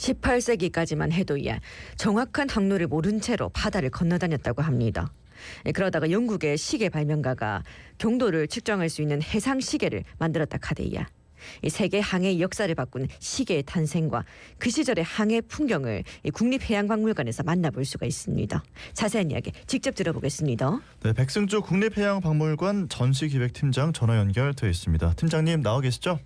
18세기까지만 해도 정확한 항로를 모른 채로 바다를 건너다녔다고 합니다. 그러다가 영국의 시계 발명가가 경도를 측정할 수 있는 해상 시계를 만들었다 카대야. 세계 항해의 역사를 바꾼 시계의 탄생과 그 시절의 항해 풍경을 국립해양박물관에서 만나볼 수가 있습니다. 자세한 이야기 직접 들어보겠습니다. 네, 백승주 국립해양박물관 전시기획팀장 전화 연결되어 있습니다. 팀장님 나와 계시죠?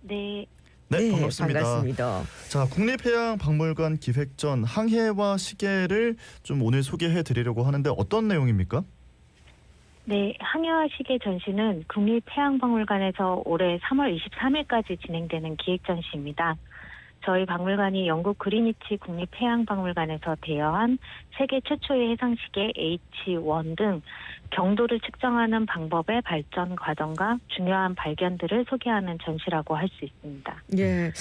네. 네, 반갑습니다. 반갑습니다. 자, 국립해양박물관 기획 전 항해와 시계를 좀 오늘 소개해 드리려고 하는데 어떤 내용입니까? 네, 항해와 시계 전시는 국립해양박물관에서 올해 3월 23일까지 진행되는 기획 전시입니다. 저희 박물관이 영국 그리니치 국립해양박물관에서 대여한 세계 최초의 해상시계 H1 등 경도를 측정하는 방법의 발전 과정과 중요한 발견들을 소개하는 전시라고 할 수 있습니다. 네,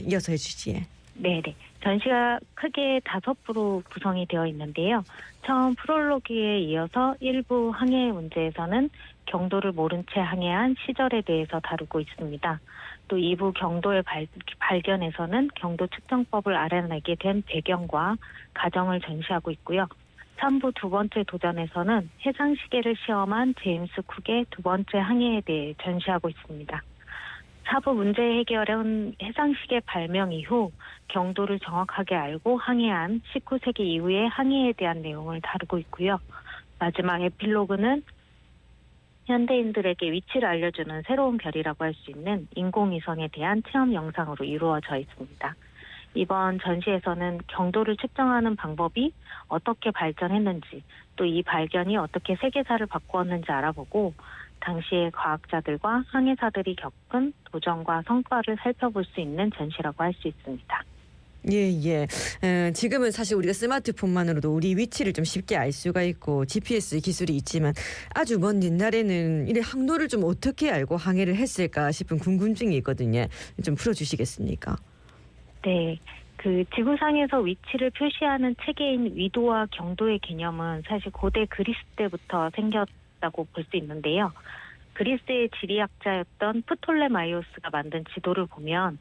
이어서 해주시죠. 네. 전시가 크게 5부로 구성이 되어 있는데요. 처음 프롤로그에 이어서 1부 항해 문제에서는 경도를 모른 채 항해한 시절에 대해서 다루고 있습니다. 또 2부 경도의 발견에서는 경도 측정법을 알아내게 된 배경과 과정을 전시하고 있고요. 3부 두 번째 도전에서는 해상시계를 시험한 제임스 쿡의 두 번째 항해에 대해 전시하고 있습니다. 4부 문제 해결은 해상시계 발명 이후 경도를 정확하게 알고 항해한 19세기 이후의 항해에 대한 내용을 다루고 있고요. 마지막 에필로그는 현대인들에게 위치를 알려주는 새로운 별이라고 할 수 있는 인공위성에 대한 체험 영상으로 이루어져 있습니다. 이번 전시에서는 경도를 측정하는 방법이 어떻게 발전했는지, 또 이 발견이 어떻게 세계사를 바꾸었는지 알아보고 당시의 과학자들과 항해사들이 겪은 도전과 성과를 살펴볼 수 있는 전시라고 할 수 있습니다. 지금은 사실 우리가 스마트폰만으로도 우리 위치를 좀 쉽게 알 수가 있고 GPS 기술이 있지만 아주 먼 옛날에는 이 항로를 좀 어떻게 알고 항해를 했을까 싶은 궁금증이 있거든요. 좀 풀어주시겠습니까? 네. 지구상에서 위치를 표시하는 체계인 위도와 경도의 개념은 사실 고대 그리스 때부터 생겼다고 볼 수 있는데요. 그리스의 지리학자였던 프톨레마이오스가 만든 지도를 보면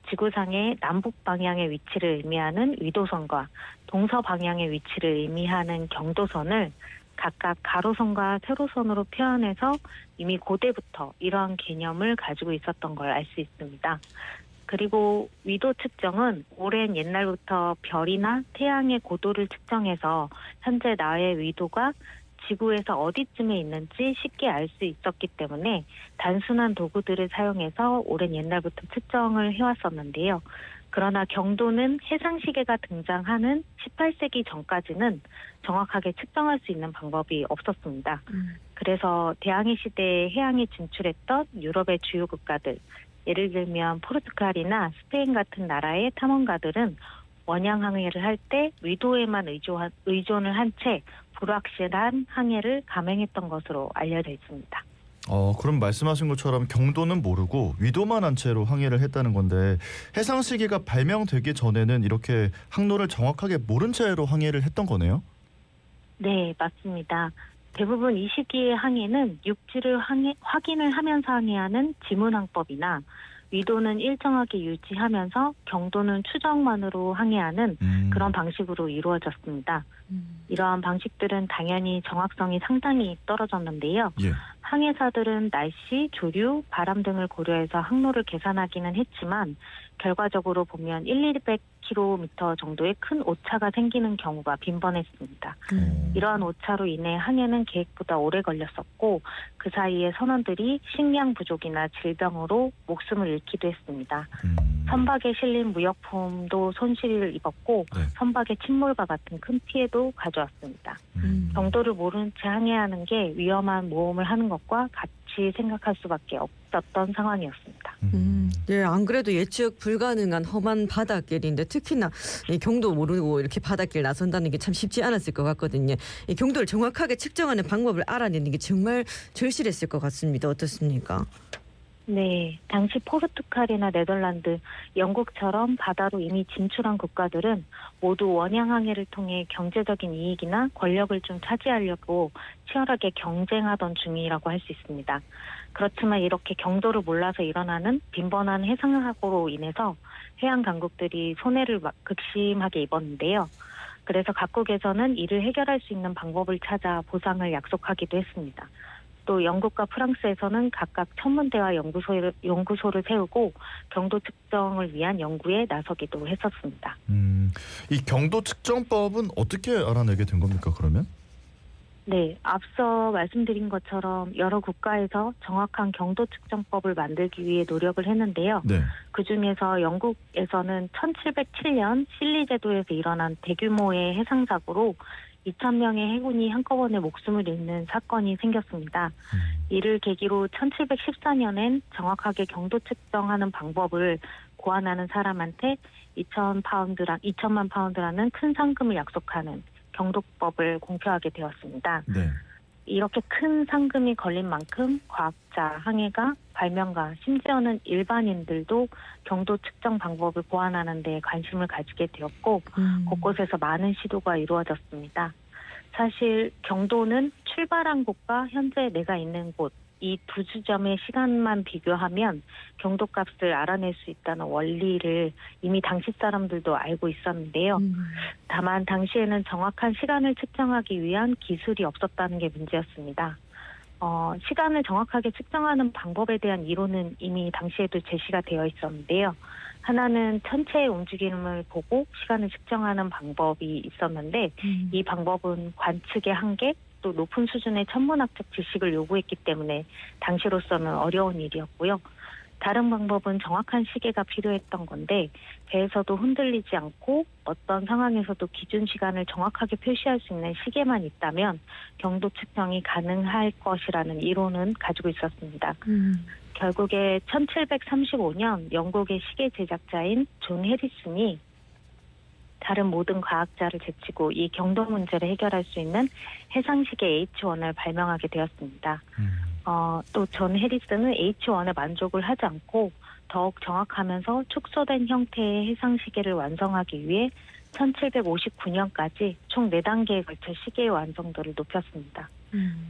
지구상의 남북 방향의 위치를 의미하는 위도선과 동서 방향의 위치를 의미하는 경도선을 각각 가로선과 세로선으로 표현해서 이미 고대부터 이러한 개념을 가지고 있었던 걸 알 수 있습니다. 그리고 위도 측정은 오랜 옛날부터 별이나 태양의 고도를 측정해서 현재 나의 위도가 지구에서 어디쯤에 있는지 쉽게 알 수 있었기 때문에 단순한 도구들을 사용해서 오랜 옛날부터 측정을 해왔었는데요. 그러나 경도는 해상시계가 등장하는 18세기 전까지는 정확하게 측정할 수 있는 방법이 없었습니다. 그래서 대항해 시대에 해양에 진출했던 유럽의 주요 국가들, 예를 들면 포르투갈이나 스페인 같은 나라의 탐험가들은 원양 항해를 할 때 위도에만 의존을 한 채 불확실한 항해를 감행했던 것으로 알려져 있습니다. 그럼 말씀하신 것처럼 경도는 모르고 위도만 한 채로 항해를 했다는 건데 해상시계가 발명되기 전에는 이렇게 항로를 정확하게 모른 채로 항해를 했던 거네요? 네, 맞습니다. 대부분 이 시기의 항해는 육지를 확인을 하면서 항해하는 지문항법이나 위도는 일정하게 유지하면서 경도는 추정만으로 항해하는 그런 방식으로 이루어졌습니다. 이러한 방식들은 당연히 정확성이 상당히 떨어졌는데요. 항해사들은 날씨, 조류, 바람 등을 고려해서 항로를 계산하기는 했지만 결과적으로 보면 200km 정도의 큰 오차가 생기는 경우가 빈번했습니다. 이러한 오차로 인해 항해는 계획보다 오래 걸렸었고 그 사이에 선원들이 식량 부족이나 질병으로 목숨을 잃기도 했습니다. 선박에 실린 무역품도 손실을 입었고 선박의 침몰과 같은 큰 피해도 가져왔습니다. 경도를 모른 채 항해하는 게 위험한 모험을 하는 것과 같이 생각할 수밖에 없었던 상황이었습니다. 안 그래도 예측 불가능한 험한 바닷길인데 특히나 이 경도 모르고 이렇게 바닷길 나선다는 게 참 쉽지 않았을 것 같거든요. 이 경도를 정확하게 측정하는 방법을 알아내는 게 정말 절실했을 것 같습니다. 어떻습니까? 네, 당시 포르투갈이나 네덜란드, 영국처럼 바다로 이미 진출한 국가들은 모두 원양 항해를 통해 경제적인 이익이나 권력을 좀 차지하려고 치열하게 경쟁하던 중이라고 할 수 있습니다. 그렇지만 이렇게 경도를 몰라서 일어나는 빈번한 해상 사고로 인해서 해양 강국들이 손해를 극심하게 입었는데요. 그래서 각국에서는 이를 해결할 수 있는 방법을 찾아 보상을 약속하기도 했습니다. 또 영국과 프랑스에서는 각각 천문대와 연구소를 세우고 경도 측정을 위한 연구에 나서기도 했었습니다. 이 경도 측정법은 어떻게 알아내게 된 겁니까, 그러면? 네, 앞서 말씀드린 것처럼 여러 국가에서 정확한 경도 측정법을 만들기 위해 노력을 했는데요. 네. 그중에서 영국에서는 1707년 실리 제도에서 일어난 대규모의 해상 사고로 2,000명의 해군이 한꺼번에 목숨을 잃는 사건이 생겼습니다. 이를 계기로 1714년엔 정확하게 경도 측정하는 방법을 고안하는 사람한테 2천만 파운드라는 큰 상금을 약속하는 경도법을 공표하게 되었습니다. 네. 이렇게 큰 상금이 걸린 만큼 과학자, 항해가, 발명가, 심지어는 일반인들도 경도 측정 방법을 보완하는 데 관심을 가지게 되었고 곳곳에서 많은 시도가 이루어졌습니다. 사실 경도는 출발한 곳과 현재 내가 있는 곳, 이 두 지점의 시간만 비교하면 경도값을 알아낼 수 있다는 원리를 이미 당시 사람들도 알고 있었는데요. 다만 당시에는 정확한 시간을 측정하기 위한 기술이 없었다는 게 문제였습니다. 시간을 정확하게 측정하는 방법에 대한 이론은 이미 당시에도 제시가 되어 있었는데요. 하나는 천체의 움직임을 보고 시간을 측정하는 방법이 있었는데 이 방법은 관측의 한계, 또 높은 수준의 천문학적 지식을 요구했기 때문에 당시로서는 어려운 일이었고요. 다른 방법은 정확한 시계가 필요했던 건데 배에서도 흔들리지 않고 어떤 상황에서도 기준 시간을 정확하게 표시할 수 있는 시계만 있다면 경도 측정이 가능할 것이라는 이론은 가지고 있었습니다. 결국에 1735년 영국의 시계 제작자인 존 해리슨이 다른 모든 과학자를 제치고 이 경도 문제를 해결할 수 있는 해상시계 H1을 발명하게 되었습니다. 또 존 해리슨은 H1에 만족을 하지 않고 더욱 정확하면서 축소된 형태의 해상시계를 완성하기 위해 1759년까지 총 4단계에 걸쳐 시계의 완성도를 높였습니다.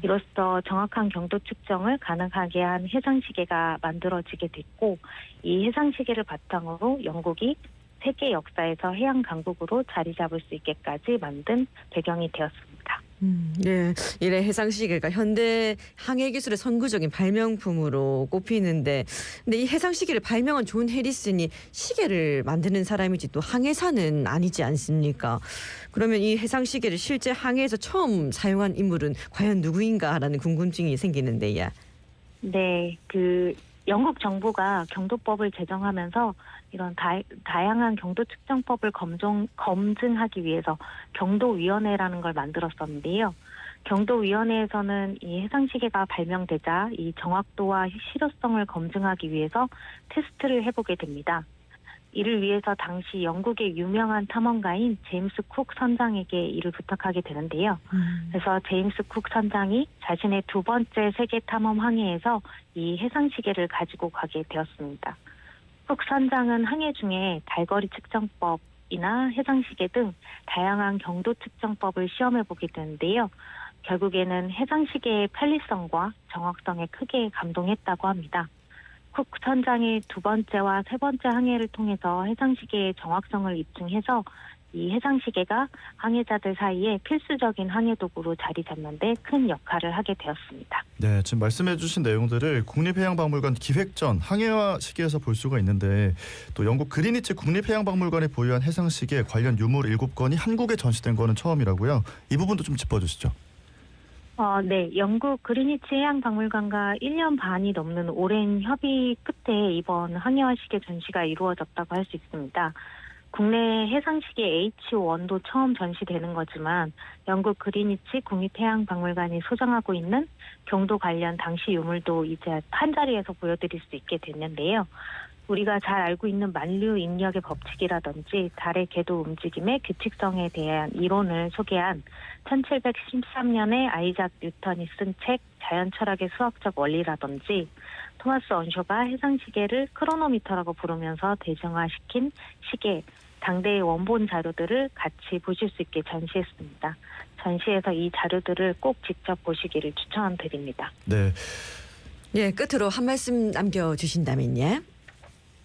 이로써 정확한 경도 측정을 가능하게 한 해상시계가 만들어지게 됐고 이 해상시계를 바탕으로 영국이 세계 역사에서 해양 강국으로 자리 잡을 수 있게까지 만든 배경이 되었습니다. 네, 이래 해상시계가 현대 항해 기술의 선구적인 발명품으로 꼽히는데, 근데 이 해상시계를 발명한 존 해리슨이 시계를 만드는 사람이지 또 항해사는 아니지 않습니까? 그러면 이 해상시계를 실제 항해에서 처음 사용한 인물은 과연 누구인가라는 궁금증이 생기는데요. 네, 영국 정부가 경도법을 제정하면서 이런 다양한 경도 측정법을 검증하기 위해서 경도위원회라는 걸 만들었었는데요. 경도위원회에서는 이 해상시계가 발명되자 이 정확도와 실효성을 검증하기 위해서 테스트를 해보게 됩니다. 이를 위해서 당시 영국의 유명한 탐험가인 제임스 쿡 선장에게 이를 부탁하게 되는데요. 그래서 제임스 쿡 선장이 자신의 2번째 세계 탐험 항해에서 이 해상시계를 가지고 가게 되었습니다. 쿡 선장은 항해 중에 달거리 측정법이나 해상시계 등 다양한 경도 측정법을 시험해보게 되는데요. 결국에는 해상시계의 편리성과 정확성에 크게 감동했다고 합니다. 쿡 선장이 2번째와 3번째 항해를 통해서 해상시계의 정확성을 입증해서 이 해상시계가 항해자들 사이에 필수적인 항해도구로 자리 잡는 데 큰 역할을 하게 되었습니다. 네, 지금 말씀해주신 내용들을 국립해양박물관 기획전 항해와 시계에서 볼 수가 있는데 또 영국 그리니치 국립해양박물관이 보유한 해상시계 관련 유물 7건이 한국에 전시된 거는 처음이라고요. 이 부분도 좀 짚어주시죠. 네. 영국 그리니치 해양박물관과 1년 반이 넘는 오랜 협의 끝에 이번 항해와 시계 전시가 이루어졌다고 할 수 있습니다. 국내 해상시계 H1도 처음 전시되는 거지만 영국 그리니치 국립해양박물관이 소장하고 있는 경도 관련 당시 유물도 이제 한자리에서 보여드릴 수 있게 됐는데요. 우리가 잘 알고 있는 만류 인력의 법칙이라든지 달의 궤도 움직임의 규칙성에 대한 이론을 소개한 1713년에 아이작 뉴턴이 쓴 책 자연철학의 수학적 원리라든지 토마스 언쇼가 해상시계를 크로노미터라고 부르면서 대중화시킨 시계, 당대의 원본 자료들을 같이 보실 수 있게 전시했습니다. 전시에서 이 자료들을 꼭 직접 보시기를 추천드립니다. 네. 예, 끝으로 한 말씀 남겨주신다면요.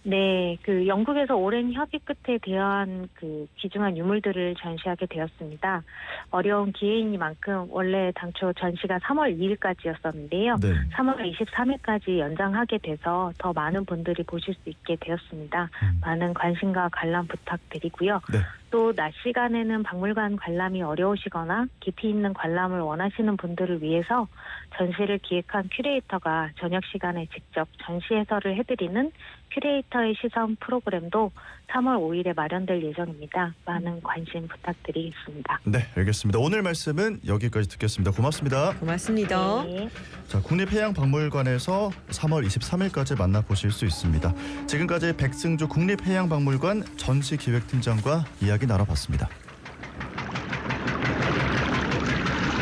네, 그 영국에서 오랜 협의 끝에 대여한 그 귀중한 유물들을 전시하게 되었습니다. 어려운 기회이니만큼 원래 당초 전시가 3월 2일까지였었는데요. 네. 3월 23일까지 연장하게 돼서 더 많은 분들이 보실 수 있게 되었습니다. 많은 관심과 관람 부탁드리고요. 네. 또 낮 시간에는 박물관 관람이 어려우시거나 깊이 있는 관람을 원하시는 분들을 위해서 전시를 기획한 큐레이터가 저녁 시간에 직접 전시 해설을 해드리는 큐레이터의 시선 프로그램도 3월 5일에 마련될 예정입니다. 많은 관심 부탁드리겠습니다. 네, 알겠습니다. 오늘 말씀은 여기까지 듣겠습니다. 고맙습니다. 고맙습니다. 네. 자, 국립해양박물관에서 3월 23일까지 만나보실 수 있습니다. 지금까지 백승주 국립해양박물관 전시기획팀장과 이야기 나눠봤습니다.